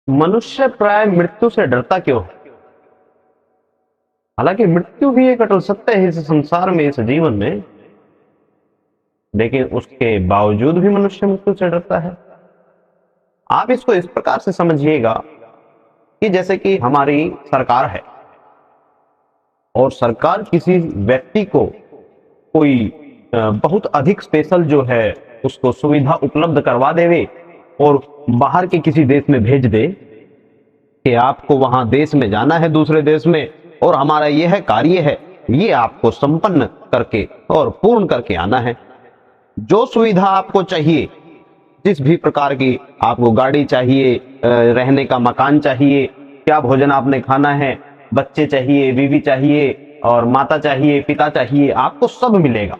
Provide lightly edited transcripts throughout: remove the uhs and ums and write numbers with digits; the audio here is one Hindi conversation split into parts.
मनुष्य प्राय मृत्यु से डरता क्यों है? हालांकि मृत्यु भी एक अटल सत्य है इस संसार में, इस जीवन में, लेकिन उसके बावजूद भी मनुष्य मृत्यु से डरता है। आप इसको इस प्रकार से समझिएगा कि जैसे कि हमारी सरकार है और सरकार किसी व्यक्ति को कोई बहुत अधिक स्पेशल जो है उसको सुविधा उपलब्ध करवा देवे और बाहर के किसी देश में भेज दे कि आपको वहां देश में जाना है, दूसरे देश में, और हमारा यह है कार्य है, ये आपको संपन्न करके और पूर्ण करके आना है। जो सुविधा आपको चाहिए, जिस भी प्रकार की आपको गाड़ी चाहिए, रहने का मकान चाहिए, क्या भोजन आपने खाना है, बच्चे चाहिए, बीवी चाहिए और माता चाहिए, पिता चाहिए, आपको सब मिलेगा,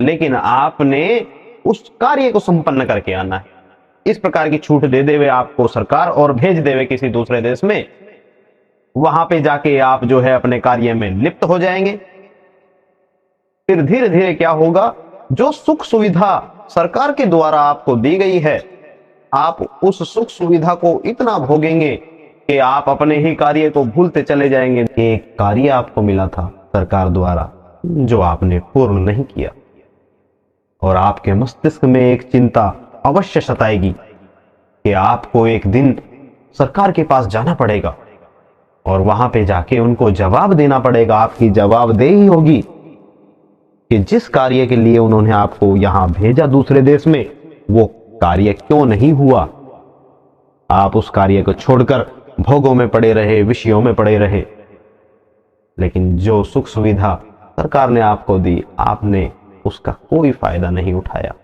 लेकिन आपने उस कार्य को संपन्न करके आना है। इस प्रकार की छूट दे देवे आपको सरकार और भेज देवे किसी दूसरे देश में, वहां पे जाके आप जो है अपने कार्य में लिप्त हो जाएंगे। फिर धीरे धीरे क्या होगा, जो सुख सुविधा सरकार के द्वारा आपको दी गई है, आप उस सुख सुविधा को इतना भोगेंगे कि आप अपने ही कार्य को भूलते चले जाएंगे। एक कार्य आपको मिला था सरकार द्वारा जो आपने पूर्ण नहीं किया, और आपके मस्तिष्क में एक चिंता अवश्य सताएगी कि आपको एक दिन सरकार के पास जाना पड़ेगा और वहां पे जाके उनको जवाब देना पड़ेगा। आपकी जवाबदेही होगी कि जिस कार्य के लिए उन्होंने आपको यहां भेजा दूसरे देश में, वो कार्य क्यों नहीं हुआ। आप उस कार्य को छोड़कर भोगों में पड़े रहे, विषयों में पड़े रहे, लेकिन जो सुख सुविधा सरकार ने आपको दी, आपने उसका कोई फायदा नहीं उठाया।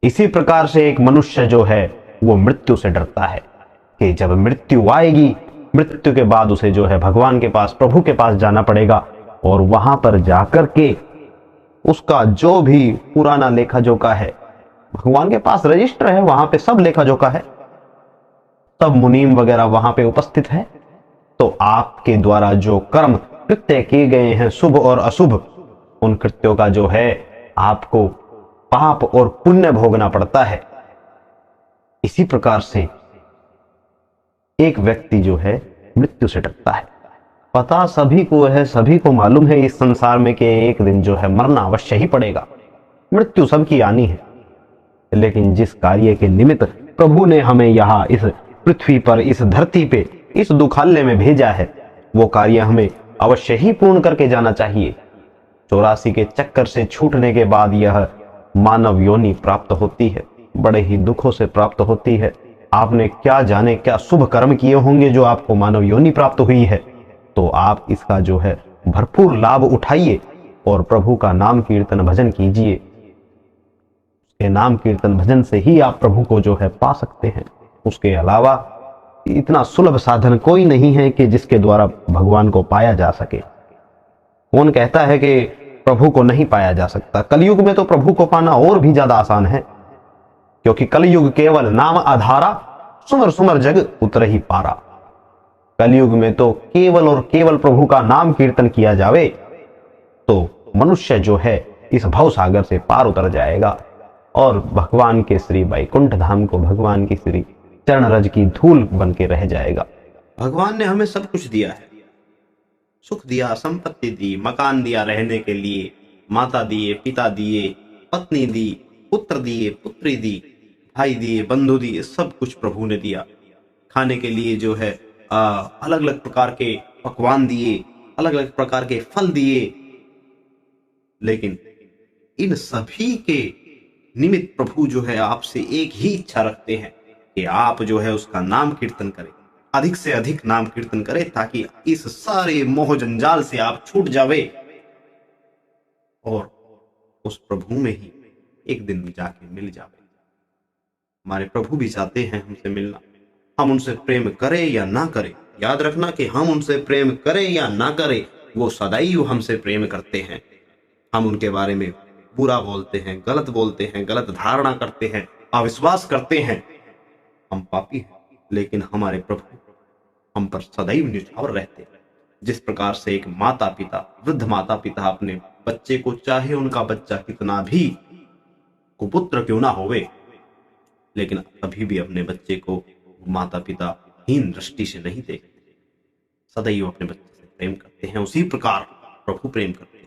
इसी प्रकार से एक मनुष्य जो है वो मृत्यु से डरता है कि जब मृत्यु आएगी, मृत्यु के बाद उसे जो है भगवान के पास, प्रभु के पास जाना पड़ेगा, और वहां पर जाकर के उसका जो भी पुराना लेखा जोखा है, भगवान के पास रजिस्टर है, वहां पे सब लेखा जोखा है, सब मुनीम वगैरह वहां पे उपस्थित है। तो आपके द्वारा जो कर्म कृत्य किए गए हैं, शुभ और अशुभ, उन कृत्यों का जो है आपको पाप और पुण्य भोगना पड़ता है। इसी प्रकार से एक व्यक्ति जो है मृत्यु से डरता है। पता सभी को है, सभी को मालूम है इस संसार में कि एक दिन जो है मरना अवश्य ही पड़ेगा, मृत्यु सबकी आनी है, लेकिन जिस कार्य के निमित्त प्रभु ने हमें यहाँ इस पृथ्वी पर, इस धरती पे, इस दुखालय में भेजा है, वो कार्य हमें अवश्य ही पूर्ण करके जाना चाहिए। 84 के चक्कर से छूटने के बाद यह मानव योनि प्राप्त होती है, बड़े ही दुखों से प्राप्त होती है। आपने क्या जाने क्या शुभ कर्म किए होंगे जो आपको मानव योनि प्राप्त हुई है, तो आप इसका जो है भरपूर लाभ उठाइए और प्रभु का नाम कीर्तन भजन कीजिए। उसके नाम कीर्तन भजन से ही आप प्रभु को जो है पा सकते हैं। उसके अलावा इतना सुलभ साधन कोई नहीं है कि जिसके द्वारा भगवान को पाया जा सके। कौन कहता है कि प्रभु को नहीं पाया जा सकता? कलयुग में तो प्रभु को पाना और भी ज्यादा आसान है, क्योंकि कलयुग केवल नाम आधारा, सुमर सुमर जग उतर ही पारा। कलयुग में तो केवल और केवल प्रभु का नाम कीर्तन किया जावे तो मनुष्य जो है इस भव सागर से पार उतर जाएगा और भगवान के श्री वैकुंठ धाम को, भगवान की श्री चरण रज की धूल बन के रह जाएगा। भगवान ने हमें सब कुछ दिया है, सुख दिया, संपत्ति दी, मकान दिया रहने के लिए, माता दिए, पिता दिए, पत्नी दी, पुत्र दिए, पुत्री दी, भाई दिए, बंधु दिए, सब कुछ प्रभु ने दिया। खाने के लिए जो है अलग अलग प्रकार के पकवान दिए, अलग अलग प्रकार के फल दिए, लेकिन इन सभी के निमित्त प्रभु जो है आपसे एक ही इच्छा रखते हैं कि आप जो है उसका नाम कीर्तन करें, अधिक से अधिक नाम कीर्तन करें, ताकि इस सारे मोह जंजाल से आप छूट जावे और उस प्रभु में ही एक दिन जाके मिल जावे। हमारे प्रभु भी चाहते हैं हमसे मिलना। हम उनसे प्रेम करें या ना करें, याद रखना कि हम उनसे प्रेम करें या ना करें, वो सदैव हमसे प्रेम करते हैं। हम उनके बारे में बुरा बोलते हैं, गलत बोलते हैं, गलत धारणा करते हैं, अविश्वास करते हैं, हम पापी हैं, लेकिन हमारे प्रभु हम पर सदैव निछावर रहते हैं। जिस प्रकार से एक माता पिता, वृद्ध माता पिता अपने बच्चे को, चाहे उनका बच्चा कितना भी कुपुत्र क्यों ना होवे, लेकिन कभी भी अपने बच्चे को माता पिता हीन दृष्टि से नहीं देखते, सदैव अपने बच्चे से प्रेम करते हैं, उसी प्रकार प्रभु प्रेम करते हैं।